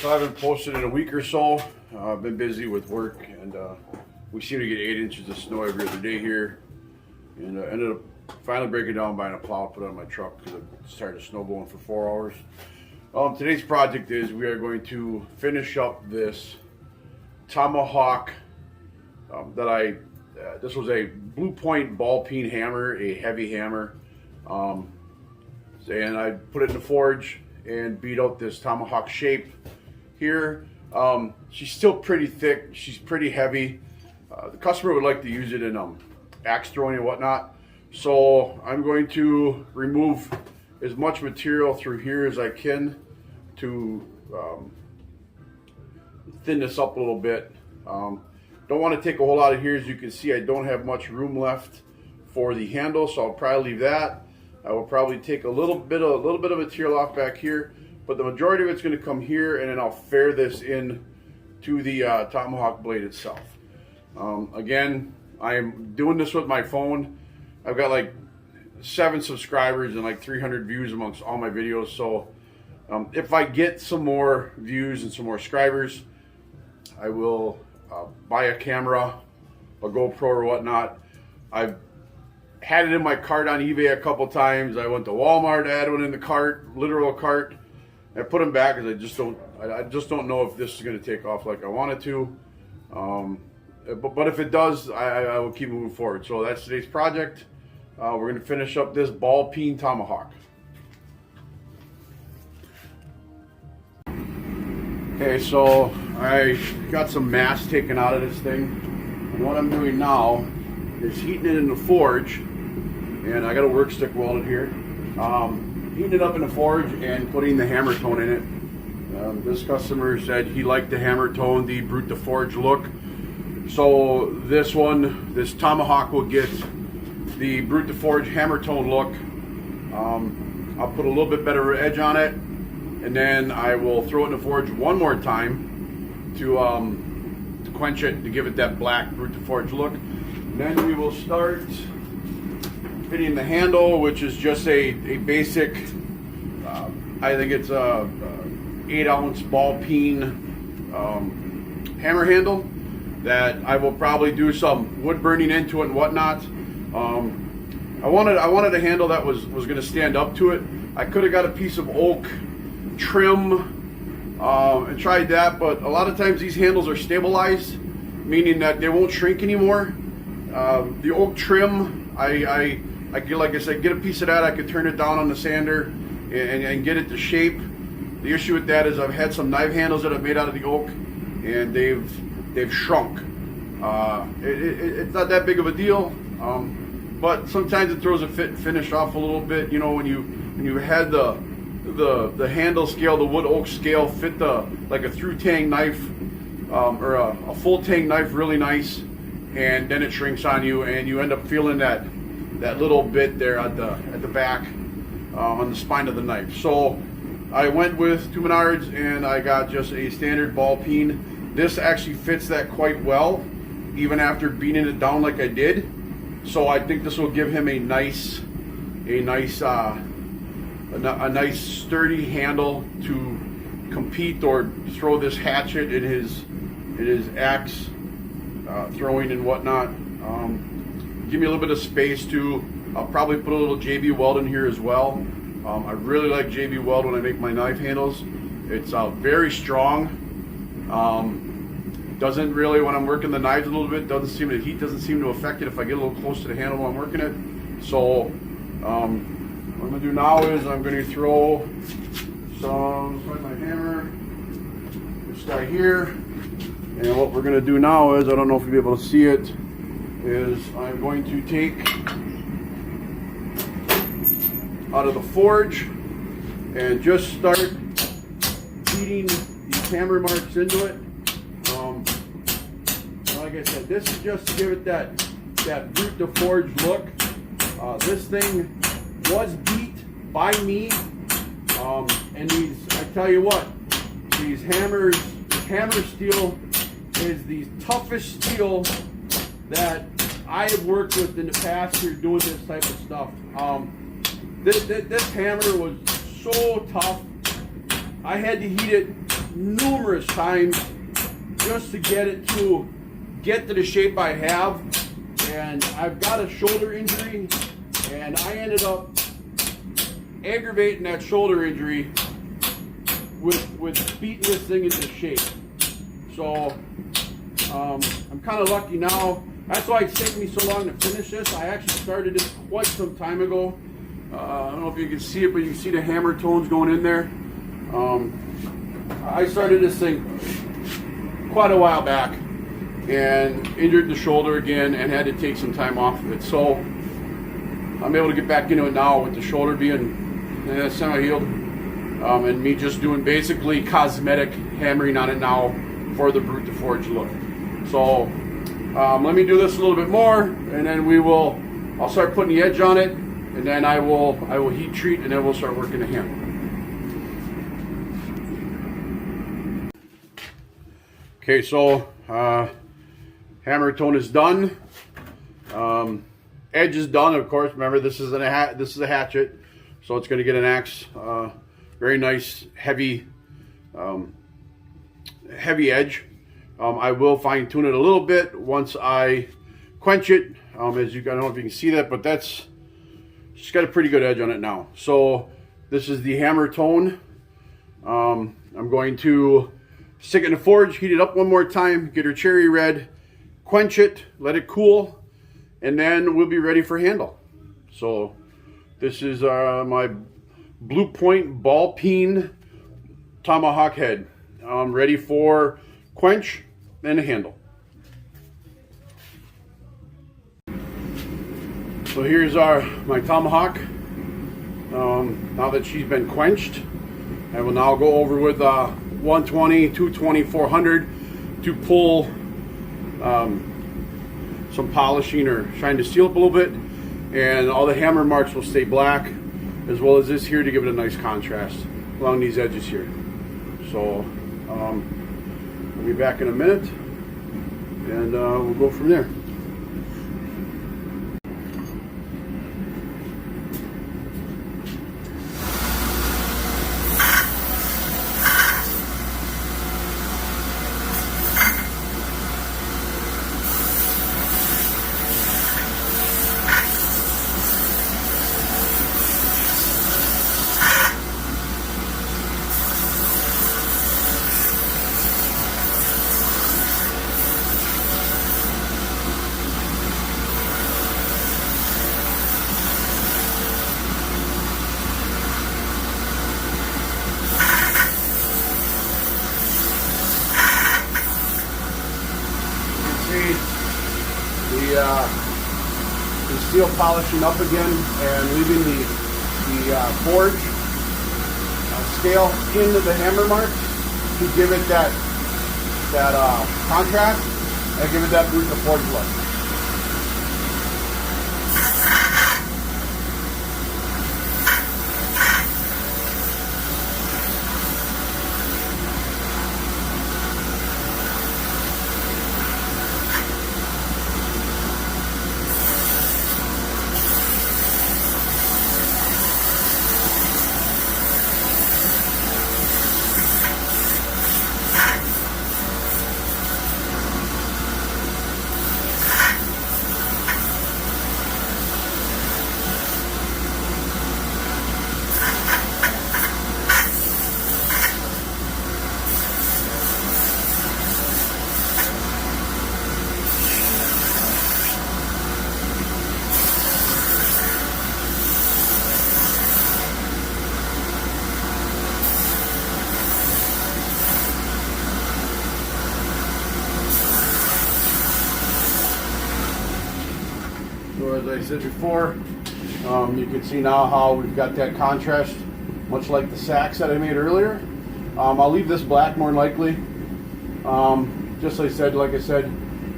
so I haven't posted in a week or so. I've been busy with work, and we seem to get 8 inches of snow every other day here. And ended up finally breaking down, buying a plow, put it on my truck because it started snowballing for 4 hours. Today's project is we are going to finish up this Tomahawk this was a Blue Point Ball Peen hammer, a heavy hammer. And I put it in the forge and beat out this Tomahawk shape here. She's still pretty thick, she's pretty heavy. The customer would like to use it in axe throwing and whatnot. So I'm going to remove as much material through here as I can to thin this up a little bit. Don't want to take a whole lot of here. As you can see, I don't have much room left for the handle, so I'll probably leave that. I will probably take a little bit of material off back here, but the majority of it's going to come here, and then I'll fair this in to the Tomahawk blade itself. Again, I am doing this with my phone. I've got like 7 subscribers and like 300 views amongst all my videos. So if I get some more views and some more subscribers, I will buy a camera, a GoPro or whatnot. I've had it in my cart on eBay a couple times. I went to Walmart, I had one in the cart, literal cart. I put them back because I just don't know if this is going to take off like I want it to. But if it does, I will keep moving forward. So that's today's project. We're going to finish up this Ball Peen Tomahawk. Okay, so I got some mass taken out of this thing. And what I'm doing now is heating it in the forge. And I got a work stick welded here. Heating it up in the forge and putting the hammer tone in it. This customer said he liked the hammer tone, the brute to forge look. So this Tomahawk will get the brute to forge hammer tone look. I'll put a little bit better edge on it, and then I will throw it in the forge one more time to quench it, to give it that black brute to forge look. Then we will start fitting the handle, which is just a basic, I think it's a 8-ounce Ball Peen hammer handle that I will probably do some wood burning into it and whatnot. I wanted a handle that was going to stand up to it. I could have got a piece of oak trim and tried that, but a lot of times these handles are stabilized, meaning that they won't shrink anymore. The oak trim, I get, like I said, get a piece of that. I could turn it down on the sander and get it to shape. The issue with that is I've had some knife handles that I've made out of the oak, and they've shrunk. It's not that big of a deal, but sometimes it throws a fit and finish off a little bit. You know, when you had the handle scale, the wood oak scale, fit like a through tang knife or a full tang knife really nice, and then it shrinks on you, and you end up feeling that little bit there at the back on the spine of the knife. So I went with 2 Menards, and I got just a standard Ball Peen. This actually fits that quite well, even after beating it down like I did. So I think this will give him a nice sturdy handle to compete or throw this hatchet in his axe throwing and whatnot. Give me a little bit of space too. I'll probably put a little JB Weld in here as well. I really like JB Weld when I make my knife handles. It's very strong. Doesn't really, when I'm working the knives a little bit, the heat doesn't seem to affect it if I get a little close to the handle while I'm working it. So what I'm going to do now is I'm going to throw my hammer, this guy here. And what we're going to do now is, I don't know if you'll be able to see it, is I'm going to take out of the forge and just start feeding these hammer marks into it. Like I said, this is just to give it that brute to forge look. This thing was beat by me, and I tell you what, these hammer steel is the toughest steel that I have worked with in the past here doing this type of stuff. This hammer was so tough. I had to heat it numerous times just to get to the shape I have. And I've got a shoulder injury, and I ended up aggravating that shoulder injury with beating this thing into shape. So I'm kind of lucky now. That's why it's taken me so long to finish this. I actually started this quite some time ago. I don't know if you can see it, but you can see the hammer tones going in there. I started this thing quite a while back and injured the shoulder again and had to take some time off of it. So I'm able to get back into it now with the shoulder being semi-healed, and me just doing basically cosmetic hammering on it now for the Brute to Forge look. So let me do this a little bit more, and then I'll start putting the edge on it, and then I will heat treat, and then we'll start working the hammer. Okay, so hammer tone is done. Edge is done, of course. Remember, this is a hatchet, so it's going to get an axe. Very nice, heavy edge. I will fine tune it a little bit once I quench it. I don't know if you can see that, but that's just got a pretty good edge on it now. So this is the hammer tone. I'm going to stick it in the forge, heat it up one more time, get her cherry red, quench it, let it cool, and then we'll be ready for handle. So this is my Blue Point Ball Peen Tomahawk head. Ready for quench and a handle. So here's my Tomahawk. Now that she's been quenched, I will now go over with 120, 220, 400 to pull some polishing or shine the steel up a little bit, and all the hammer marks will stay black, as well as this here to give it a nice contrast along these edges here. So I'll be back in a minute, and we'll go from there. The steel polishing up again and leaving the forge scale into the hammer marks to give it that contrast and give it that Brute to Forge look. So as I said before, you can see now how we've got that contrast, much like the sacks that I made earlier. I'll leave this black more than likely, just like I said,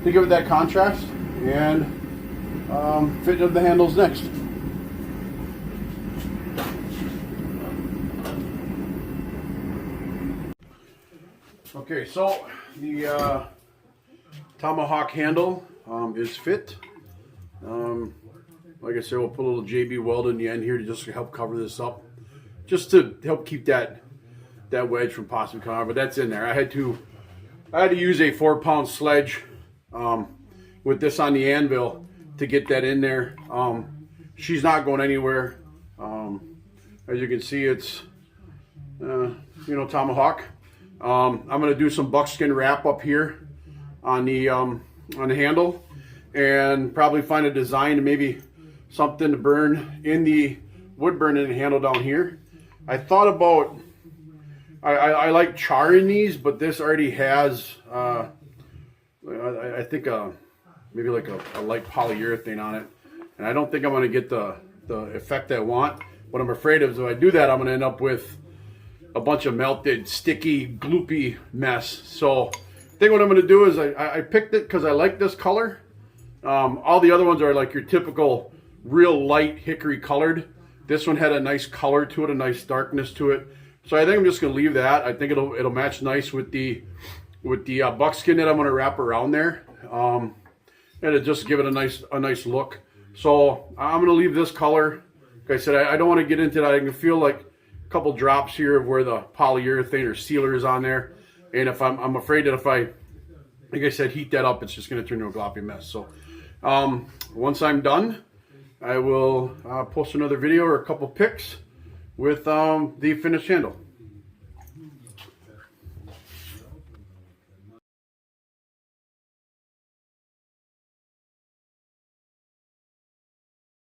to give it that contrast, and fit into the handles next. Okay, so the Tomahawk handle is fit. Like I said, we'll put a little JB weld in the end here to just help cover this up, just to help keep that that wedge from possibly coming out, but that's in there. I had to use a 4-pound sledge with this on the anvil to get that in there. She's not going anywhere. As you can see, it's tomahawk. I'm going to do some buckskin wrap up here on the handle, and probably find a design to maybe something to burn in the wood burning handle down here. I thought about, I like charring these, but this already has I think maybe like a light polyurethane on it, and I don't think I'm going to get the effect I want. What I'm afraid of is if I do that, I'm going to end up with a bunch of melted, sticky, gloopy mess. So I think what I'm going to do is I picked it because I like this color. All the other ones are like your typical real light hickory colored. This one had a nice color to it, a nice darkness to it. So I think I'm just going to leave that. I think it'll match nice with the buckskin that I'm going to wrap around there, and it just give it a nice look. So I'm going to leave this color. Like I said, I don't want to get into that. I can feel like a couple drops here of where the polyurethane or sealer is on there, and if I'm afraid that if I, like I said, heat that up, it's just going to turn into a gloppy mess. So once I'm done, I will post another video or a couple pics with the finished handle.